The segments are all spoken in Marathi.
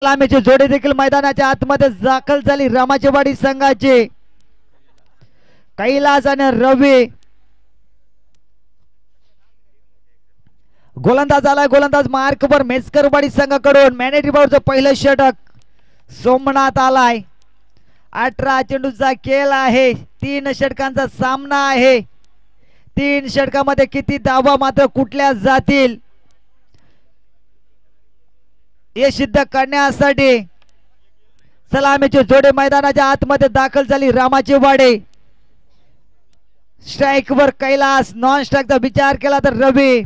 सलामीची जोडी देखील मैदानाच्या आतमध्ये दाखल झाली. रामाचेवाडी संघाची कैलास आणि रवी. गोलंदाज आलाय, गोलंदाज मार्कवर मेसकरवाडी संघाकडून मॅनेटरी बॉलचं पहिलं षटक सोमनाथ आलाय. 18 चेंडूचा खेळ आहे, 3 षटकांचा सामना आहे. 3 षटकामध्ये किती धावा मात्र कुठल्या जातील हे सिद्ध करण्यासाठी सलामीची जोडी मैदानाच्या आतमध्ये दाखल झाली. रामाचेवाडी स्ट्राइक वर कैलास, नॉन स्ट्राइकचा विचार केला तर रवी.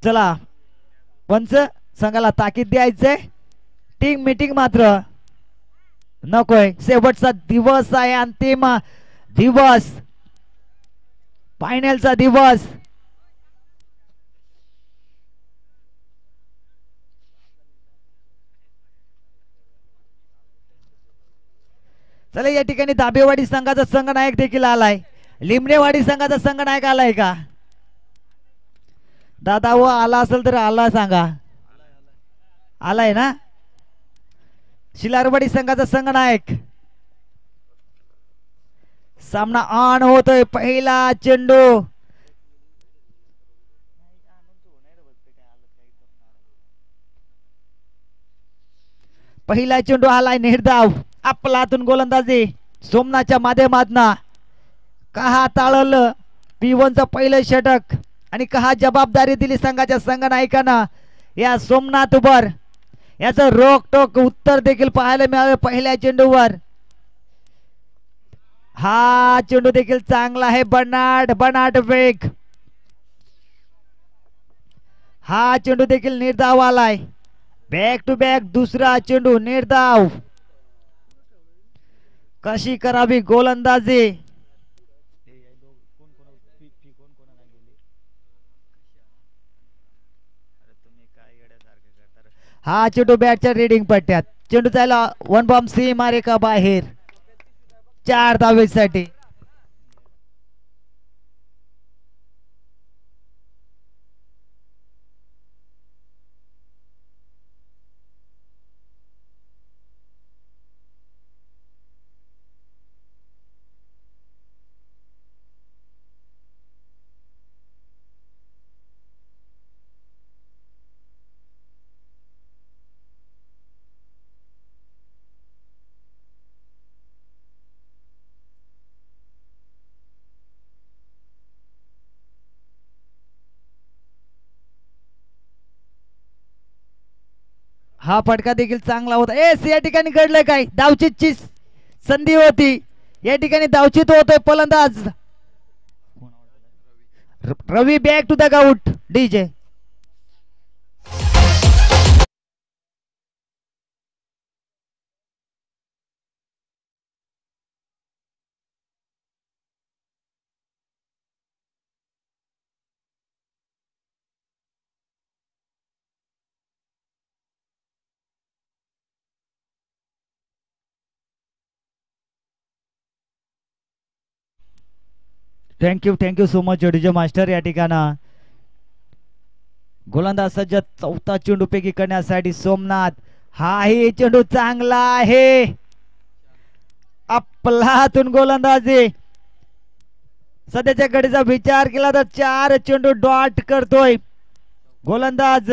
चला पंच संघाला ताकीद द्यायचंय, टीम मीटिंग मात्र नकोय. शेवटचा दिवस आहे, अंतिम दिवस, फायनलचा दिवस. चला या ठिकाणी दाबेवाडी संघाचा संघनायक देखील आलाय. लिमणेवाडी संघाचा संघनायक आलाय का दादा? व आला असेल तर आला सांगा. आलाय ना? शिलारवाडी संघाचा संघनायक. सामना ऑन होतोय. पहिला चेंडू आलाय. निर्धाव आपलातून गोलंदाजी सोमनाथच्या माध्यमातून कहा ताळलं P1चं पहिलं षटक आणि कहा जबाबदारी दिली संघाच्या संघनायकांना या सोमनाथवर. याचं रोकटोक उत्तर देखील पाहायला मिळालं पहिल्या चेंडूवर. हा चेंडू देखील चांगला आहे. बनाट वेग. हा चेंडू देखील निर्धाव आलाय. बॅक टू बॅक दुसरा चेंडू निर्धाव. कशी करावी गोलंदाजी? हा चेंडू बॅटच्या रीडिंग पट्ट्यात. चेंडू जायला 1 बॉम्ब सीमा रेखा बाहेर. 4 धावेसाठी. हा फटका देखील चांगला होता. या ठिकाणी घडलंय काय? धावचीतची संधी होती. या ठिकाणी धावचीत होतोय फलंदाज Ravi. Back to the out DJ. Thank you so much DJ master. या ठिकाणा गोलंदाज सज्ज. चौथा चेंडू पैकी करण्यासाठी सोमनाथ. हाही चेंडू चांगला आहे. आपलातून गोलंदाजी. सध्याच्या घडीचा विचार केला तर 4 चेंडू डॉट करतोय गोलंदाज.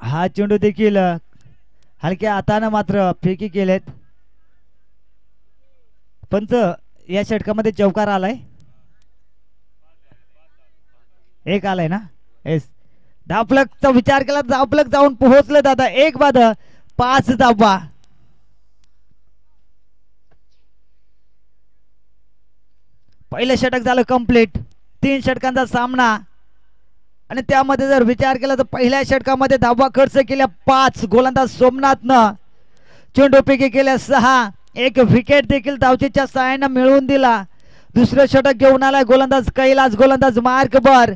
हा चेंडू देखील हलक्या हाताने मात्र फेकी केलेत. पंच या षटकामध्ये चौकार आलाय. 1 आलाय ना? येस. धावफलकचा विचार केला. धावफलक जाऊन पोहोचले दादा. 1 बाद 5 धावा. पहिलं षटक झालं कंप्लीट. 3 षटकांचा सामना आणि त्यामध्ये जर विचार केला तर पहिल्या षटकामध्ये धावा खर्च केल्या 5. गोलंदाज सोमनाथनं चेंडूपैकी केल्या 6. 1 विकेट देखील धावचीच्या सहाय्याने मिळवून दिला. दुसरं षटक घेऊन आलाय गोलंदाज कैलास. गोलंदाज मार्कवर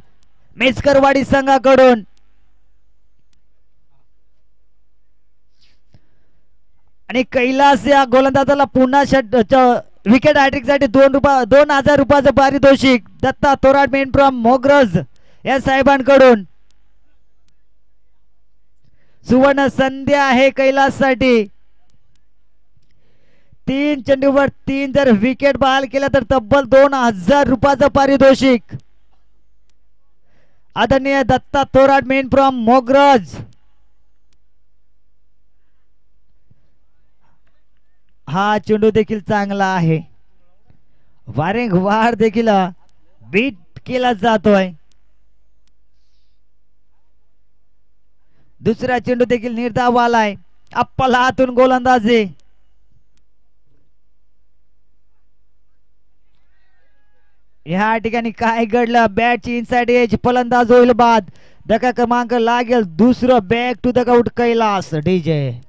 मेसकरवाडी संघाकडून. आणि कैलास या गोलंदाजाला पुन्हा विकेट हॅट्रिक साठी 2,000 रुपयाचं पारितोषिक दत्ता तोराड मेन फ्रॉम मोग्रज या साहेबांकडून. सुवर्ण संधी आहे कैलास साठी. 3 चेंडूवर 3 जर विकेट बहाल केला तर तब्बल 2,000 रुपयाचं पारितोषिक. आदरणीय दत्ता तोराड मेन फ्रॉम मोग्रज. हा चेंडू देखील चांगला आहे. वारंवार देखील बीट केला जातोय. दुसरा चेंडू देखील निर्धाव आलाय. अप्पल हातून गोलंदाजी. या ठिकाणी काय घडलं? बॅटची इनसाइड एज फलंदाज होईल बाद. धक्का क्रमांक लागेल दुसरं. Back to the out Kailas. DJ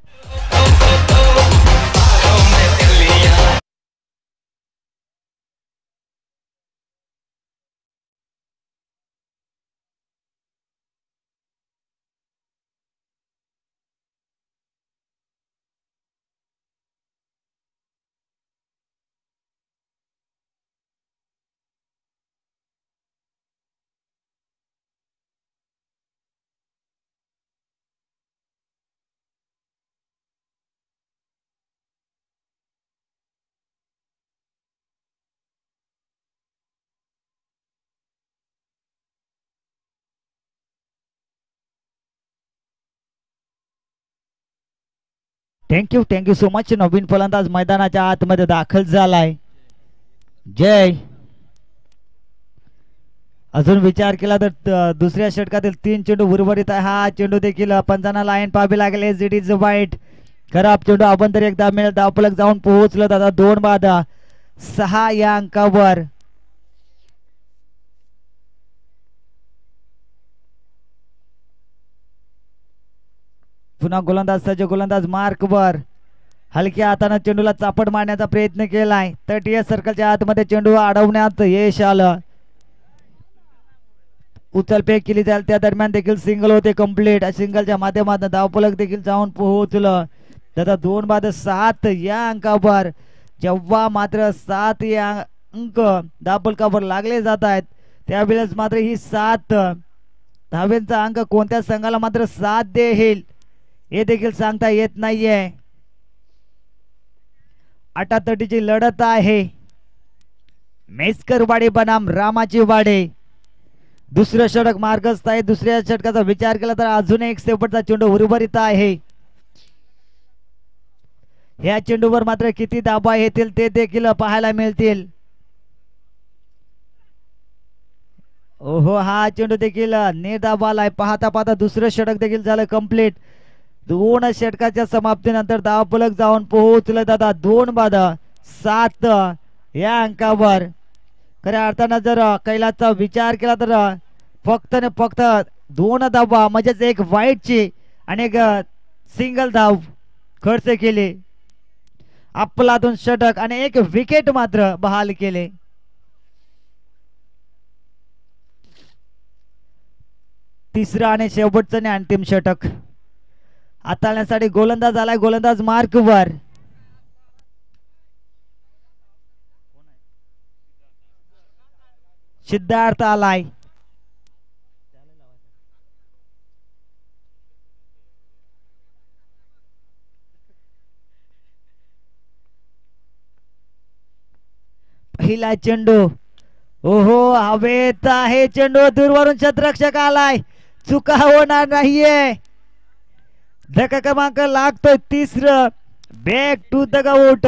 thank you so much. नवीन फलंदाज मैदानाच्या आतमध्ये दाखल झालाय. जय. अजून विचार केला तर दुसऱ्या षटकातील 3 चेंडू उर्वरित आहे. हा चेंडू देखील पंचांना लाईन पाहावी लागेल. एज इट इज वाईट. खराब चेंडू अभ्यंतर एकदा मिळेल. धावफलक जाऊन पोहोचलं दादा. 2 बाद 6 या अंकावर. पुन्हा गोलंदाज सज्ज. गोलंदाज मार्कवर. हलक्या हाताने चेंडूला चापट मारण्याचा प्रयत्न केलाय. तटीय सर्कलच्या आतमध्ये चेंडू अडवण्यात यश आलं. उचलफेक केली जाईल. त्या दरम्यान देखील सिंगल होते कंप्लीट. सिंगलच्या माध्यमातून धावफलक देखील जाऊन पोहोचलं. दादा 2 बाद 7 या अंकावर. जेव्हा मात्र 7 या अंक धावफलकावर लागले जात आहेत त्यावेळेस मात्र ही 7 धाव्यांचा अंक कोणत्या संघाला मात्र साथ देईल हे देखील सांगता येत नाहीये. अटातटीची लढत आहे. मेस्कर वाडे बनाम रामाची वाडे. दुसरं षटक मार्गस्थ आहे. दुसऱ्या षटकाचा विचार केला तर अजून एक शेवटचा चेंडू उर्वरित आहे. ह्या चेंडूवर मात्र किती धाबा येतील ते देखील पाहायला मिळतील. ओहो, हा चेंडू देखील निर्धावाला. पाहता पाहता दुसरं षटक देखील झालं कंप्लीट. 2 षटकाच्या समाप्तीनंतर धावफलक जाऊन पोहोचलं दादा. 2 बाद 7 या अंकावर. खऱ्या अर्थानं जर कैलासचा विचार केला तर फक्त ने फक्त 2 धावा म्हणजेच एक वाईटची आणि एक सिंगल धाव खर्च केले. आपलातून षटक आणि एक विकेट मात्र बहाल केले. तिसरा आणि शेवटचं आणि अंतिम षटक हाताळण्यासाठी गोलंदाज आलाय. गोलंदाज मार्कवर. सिद्धार्थ आलाय. पहिला चेंडू. ओहो, हवेत आहे चेंडू. दूरवरून क्षेत्ररक्षक आलाय. चुका होणार नाहीये. धक्का क्रमांक लागतोय 3. Back to the out.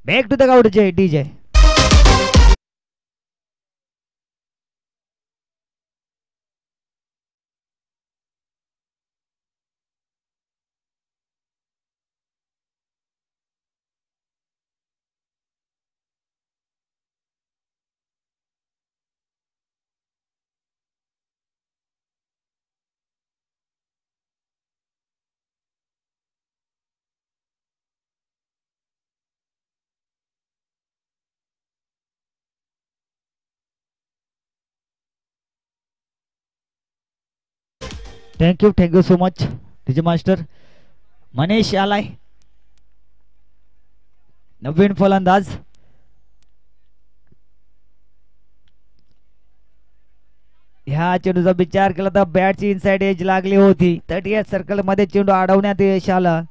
Back to the out जय DJ. Thank you so much DJ master. Manish आलाय नवीन फलंदाज. ह्या चेंडूचा विचार केला तर बॅटची इनसाइड एज लागली होती. 38 सर्कल मध्ये चेंडू अडवण्यात यश आलं.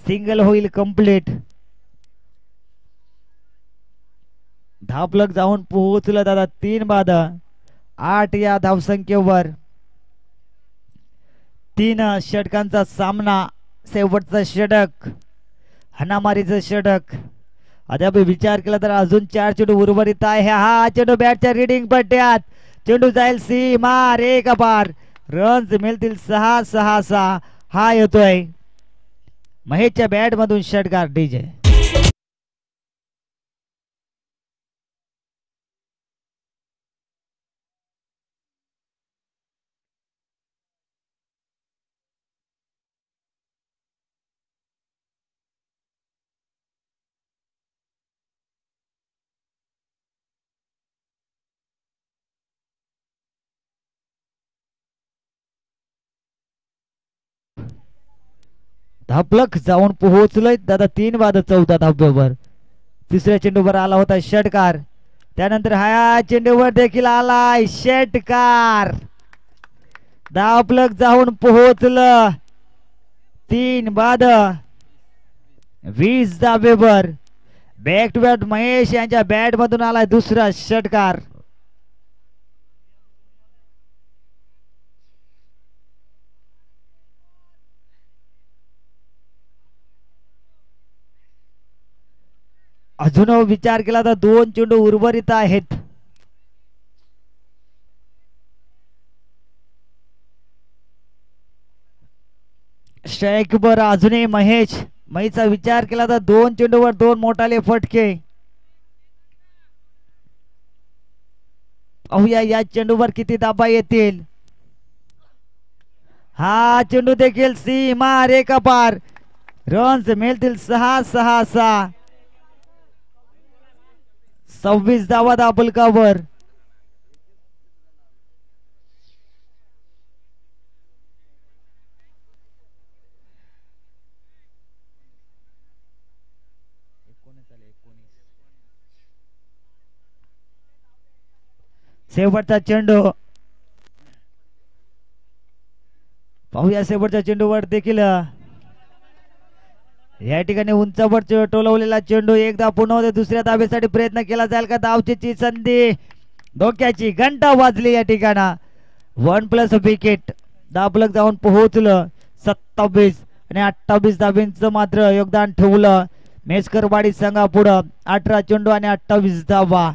सिंगल होईल कंप्लीट. धापलक जाऊन पोहोचलं दादा 3 बाद 8 या धावसंख्येवर. 3 षटकांचा सामना. शेवटचा षटक हाणामारीचं षटक. अद्याप विचार केला तर अजून 4 चेंडू उर्वरित आहे. हा चेंडू बॅटच्या रीडिंग पट्ट्यात. चेंडू जाईल सीमा रेखा पार. रन्स मिळतील 6-6-6. हा येतोय महेशच्या बॅट मधून षटकार डीजे. धापलक जाऊन पोहोचलोय दादा 3 बाद 14 धाब्यावर. तिसऱ्या चेंडूवर आला होता षटकार. त्यानंतर हा चेंडूवर देखील आलाय षटकार. धापलक जाऊन पोहोचलं 3 बाद 20 धाब्यावर. बॅक टू बॅक महेश यांच्या बॅट मधून आलाय दुसरा षटकार. अजून विचार केला तर 2 चेंडू उर्वरित आहेत. स्ट्राईकवर अजूनही महेशचा विचार केला तर 2 चेंडूवर 2 मोठाले फटके. पाहूया या चेंडूवर किती दाबा येतील. हा चेंडू देखील सीमा रेखा पार. रन्स मिळतील 6-6-6. 26 धावा धापलकावर. शेवटचा चेंडू. पाहूया शेवटच्या चेंडूवर देखील या ठिकाणी उंचावर टोलवलेला चेंडू. एकदा पुन्हा होते दुसऱ्या धाब्यासाठी प्रयत्न केला जाईल का. धावचीची संधी. धोक्याची घंटा वाजली या ठिकाणा. 1+ विकेट. धापलक जाऊन पोहोचलं 27 आणि 28 धाब्यांचं मात्र योगदान ठेवलं. मेसकरवाडी संघा पुढं 18 चेंडू आणि 28 धावा.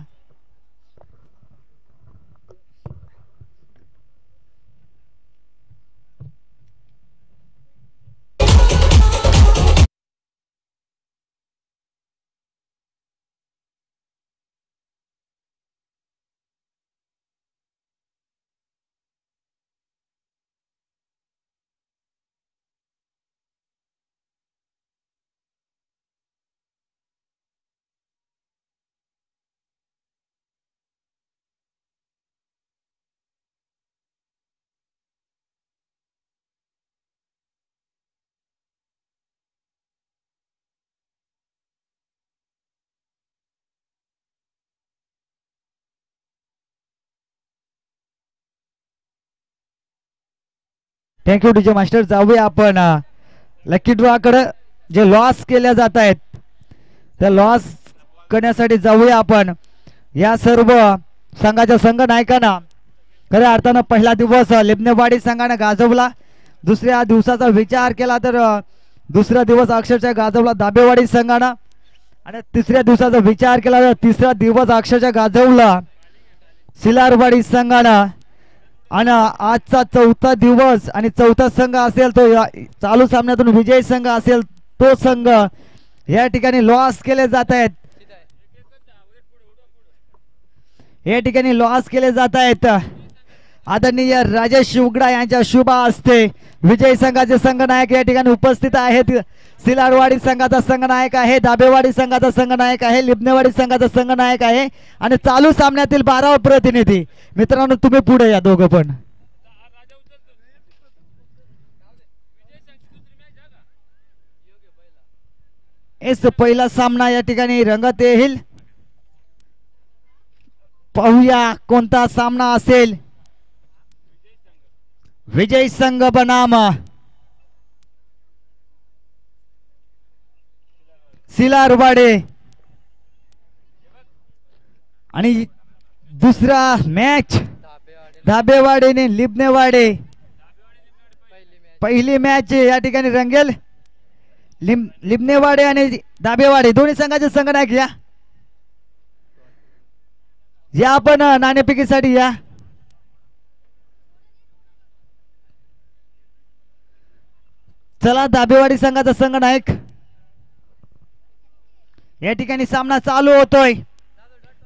Thank you DJ master. जाऊया आपण लकी ड्रॉ कडे. जे लॉस केल्या जात आहेत त्या लॉस करण्यासाठी जाऊया आपण. या सर्व संघाच्या संघ नायकांना खऱ्या अर्थानं पहिला दिवस लिबनेवाडी संघाने गाजवला. दुसऱ्या दिवसाचा विचार केला तर दुसरा दिवस अक्षरशः गाजवला दाबेवाडी संघानं. आणि तिसऱ्या दिवसाचा विचार केला तर तिसरा दिवस अक्षरशः गाजवला सिलारवाडी संघानं. आणि आजचा 4था दिवस आणि 4था संघ असेल तो चालू सामन्यातून विजय संघ असेल तो संघ या ठिकाणी लॉस केले जात आहेत. या ठिकाणी लॉस केले जात आहेत. आदरणीय राजेश उगडा यांच्या शुभ हस्ते विजय संघाचे संघनायक या ठिकाणी उपस्थित आहेत. सिलारवाडी संघाचा संघनायक आहे. दाबेवाडी संघाचा संघनायक आहे. लिबनेवाडी संघाचा संघनायक आहे. आणि चालू सामन्यातील 12 प्रतिनिधी. मित्रांनो तुम्ही पुढे या दोघं पण. एस पहिला सामना या ठिकाणी रंगत येईल. पाहूया कोणता सामना असेल. विजय संघ बनाम सिलारवाडे आणि दुसरा मॅच धाबेवाडे ने लिबनेवाडे. पहिली मॅच या ठिकाणी रंगेल. लिबनेवाडे आणि धाबेवाडे दोन्ही संघाचे संघनायक या आपण नाणेफेकीसाठी या. चला धाबेवाडी संघाचा संघनायक. या ठिकाणी सामना चालू होतोय.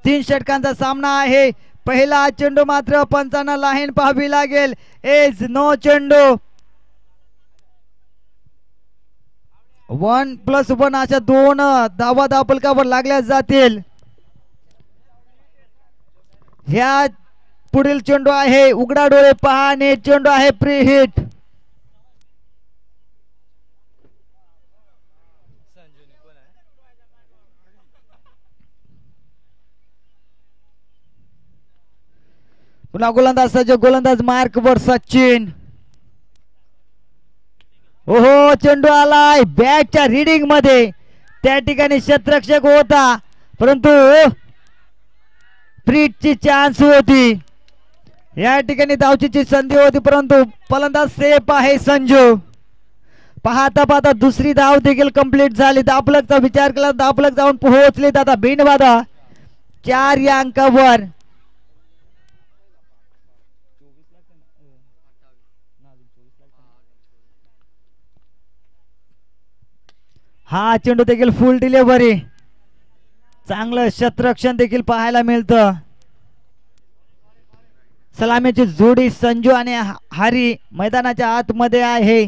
3 षटकांचा सामना आहे. पहिला चेंडू मात्र पंचांना लाईन पाहावी लागेल. एज नो चेंडू 1+1 अशा 2 धावा धावफलकावर लागल्या जातील. ह्या पुढील चेंडू आहे. उघडा डोळे पहा आणि चेंडू आहे प्री हिट. पुन्हा गोलंदाज सज्ज. गोलंदाज मार्क वर सचिन. ओहो चेंडू आलाय बॅटच्या रीडिंग मध्ये. त्या ठिकाणी क्षेत्ररक्षक होता परंतु फ्रीटची चान्स होती. या ठिकाणी धावचीची संधी होती परंतु फलंदाज सेफ आहे संजू. पाहता पाहता दुसरी धाव देखील कंप्लीट झाली. धावफलकचा विचार केला. धावफलक जाऊन पोहोचले दादा बिनबाधा 4 या अंकावर. हा चेंडू देखील फुल डिलिव्हरी. चांगलं क्षेत्ररक्षण देखील पाहायला मिळतं. सलामीची जोडी संजू आणि हरी मैदानाच्या आतमध्ये आहे.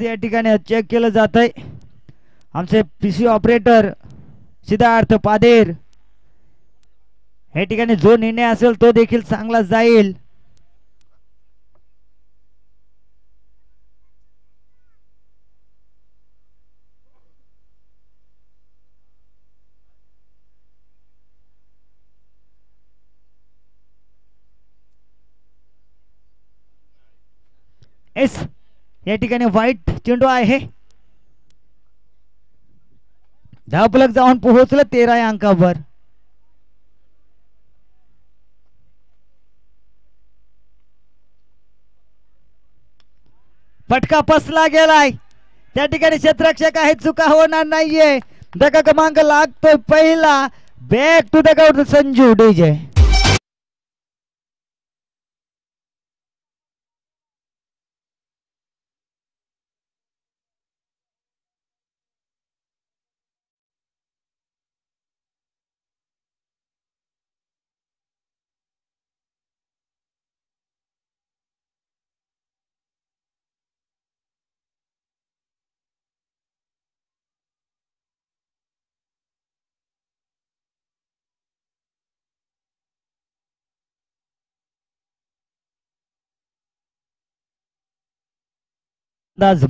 या ठिकाणी चेक केलं जात आहे. आमचे पीसी ऑपरेटर सिद्धार्थ पादेर. या ठिकाणी जो निर्णय असेल तो देखील चांगला जाईल. या ठिकाणी व्हाईट चेंडू आहे. धावफलक जाऊन पोहोचलं 13 या अंकावर. फटका फसला गेलाय. त्या ठिकाणी क्षेत्ररक्षक आहे. चुका होणार नाहीये. धक्का क्रमांक लागतोय पहिला. Back to the ground Sanju DJ.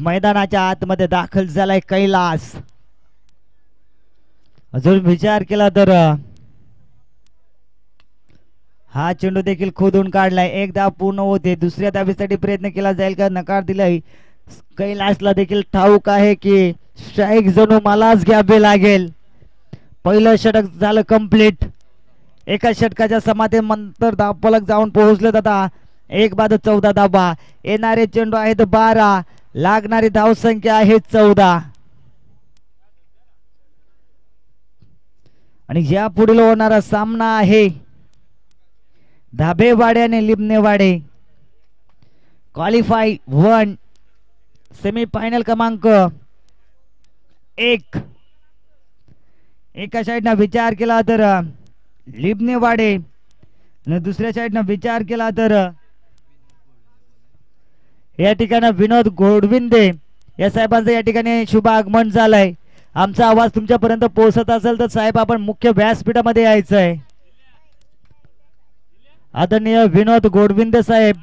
मैदानाच्या आतमध्ये दाखल झालाय कैलास. अजून विचार केला तर हा चेंडू देखील खोदून काढलाय. एक धाव पूर्ण होते. दुसऱ्या धावेसाठी प्रयत्न केला जाईल का नकार दिलाय. कैलासला देखील ठाऊक आहे की स्ट्राईक जणू मलाच घ्यावे लागेल. पहिलं षटक झालं कंप्लीट. एका षटकाच्या समाप्तीनंतर धावफलक जाऊन पोहोचले जाता 1/14 धावा. येणारे चेंडू आहेत 12. लागणारी धावसंख्या आहे 14. आणि या पुढील होणारा सामना आहे धाबेवाडे आणि लिबनेवाडे. क्वालिफाय 1 सेमीफायनल क्रमांक 1. एका साईडना विचार केला तर लिबनेवाडे आणि दुसऱ्या साईडनं विचार केला तर या ठिकाणी विनोद गोडविंदे या साहेबांचं या ठिकाणी शुभ आगमन झालंय. आमचा आवाज तुमच्यापर्यंत पोहोचत असेल तर साहेब आपण मुख्य व्यासपीठामध्ये यायचंय. आदरणीय विनोद गोडविंदे साहेब,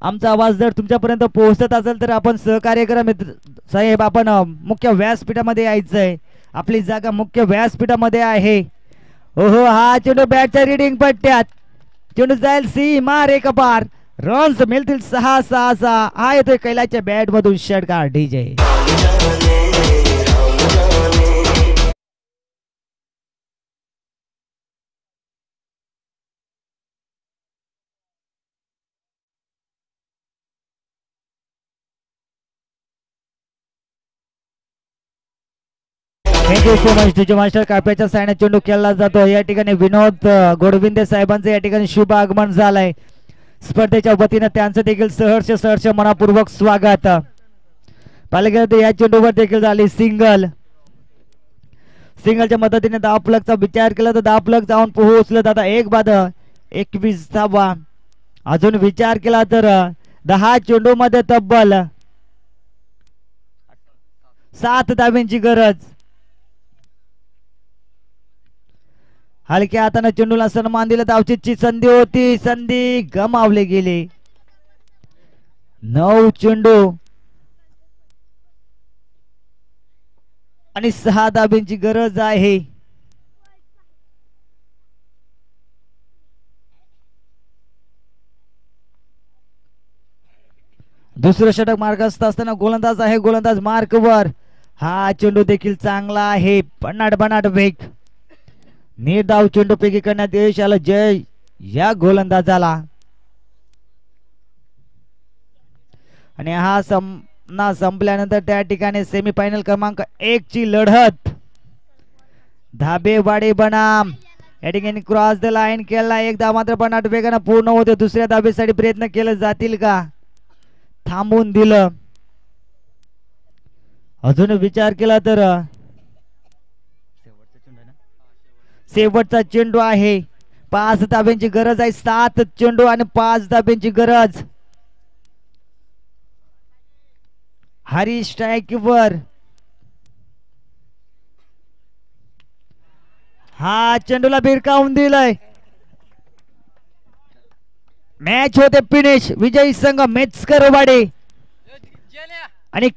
आमचा आवाज जर तुमच्यापर्यंत पोहोचत असेल तर आपण सहकार्य करा मित्र साहेब. आपण मुख्य व्यासपीठामध्ये यायचंय. आपली जागा मुख्य व्यासपीठामध्ये आहे. ओहो, हा चेंडू बॅटच्या रिडिंग पट्ट्यात, चेंडू जाईल सी मार एक पार, रन्स मिळतील 6-6. हा येतोय कैलाच्या बॅट मधून षटकार DJ. Thank you so much DJ master. काप्याच्या सायना चेंडू खेळला जातो. या ठिकाणी विनोद गोडविंदे साहेबांचं या ठिकाणी शुभ आगमन झालंय. स्पर्धेच्या वतीने त्यांचं देखील सहर्ष मनापूर्वक स्वागत. पालघर या चेंडूवर देखील झाली सिंगल. सिंगलच्या मदतीने धावफलकचा विचार केला तर धावफलक जाऊन पोहोचलं दादा 1 बाद 21 धावा. अजून विचार केला तर 10 चेंडू मध्ये तब्बल 7 धाब्यांची गरज. हलक्या हाताने चेंडूला सन्मान दिला. धावचीची संधी होती, संधी गमावली गेली. 9 चेंडू आणि 6 धाब्यांची गरज आहे. दुसरं षटक मार्गस्थ असताना गोलंदाज आहे. गोलंदाज मार्कवर. हा चेंडू देखील चांगला आहे. बनाट वेग. निर्धाव चेंडू पैकी करण्यात यश आलं. जय या गोलंदाजाला. आणि हा सामना संपल्यानंतर त्या ठिकाणी सेमीफायनल क्रमांक 1 ची लढत धाबेवाडी बनाम या ठिकाणी क्रॉस द लाईन केला. एक धाव मात्र बनाट वेगाने पूर्ण होते. दुसऱ्या धाबेसाठी प्रयत्न केले जातील का? थांबून दिलं. अजून विचार केला तर शेवटचा चेंडू आहे. 5 धाब्यांची गरज आहे. 7 चेंडू आणि 5 धाब्यांची गरज. हरीश स्ट्राईकवर. हा चेंडूला भिरकावून दिलंय. मॅच होते फिनिश. विजयी संघ मेचकरवाडी आणि